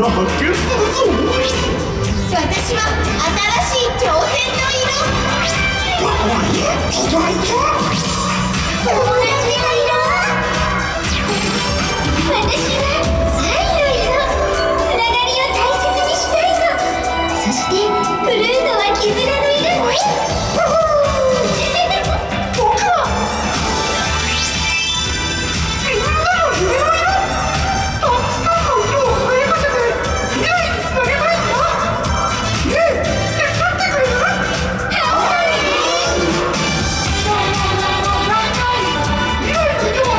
が発見するぞ。私は新しい挑戦の色。友達の色。私は愛の色。つながりを大切にしたいの。そしてブルーノは絆の色。僕はみんなの夢の色。たくさんの色を輝かせて未来につなげたいんだ。ねえ、手伝ってくれる？はい。未来の色を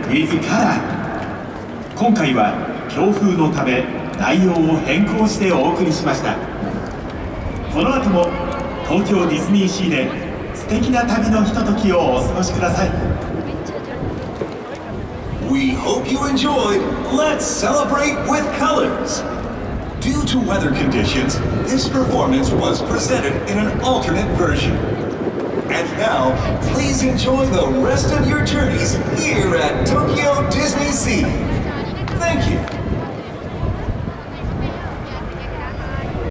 with Color。今回は強風のため内容を変更してお送りしました。この後も東京ディズニーシーで素敵な旅のひとときをお過ごしください。 We hope you enjoyed Let's Celebrate with Colors. Due to weather conditions, this performance was presented in an alternate version. And now, please enjoy the rest of your journeys here at Tokyo Disney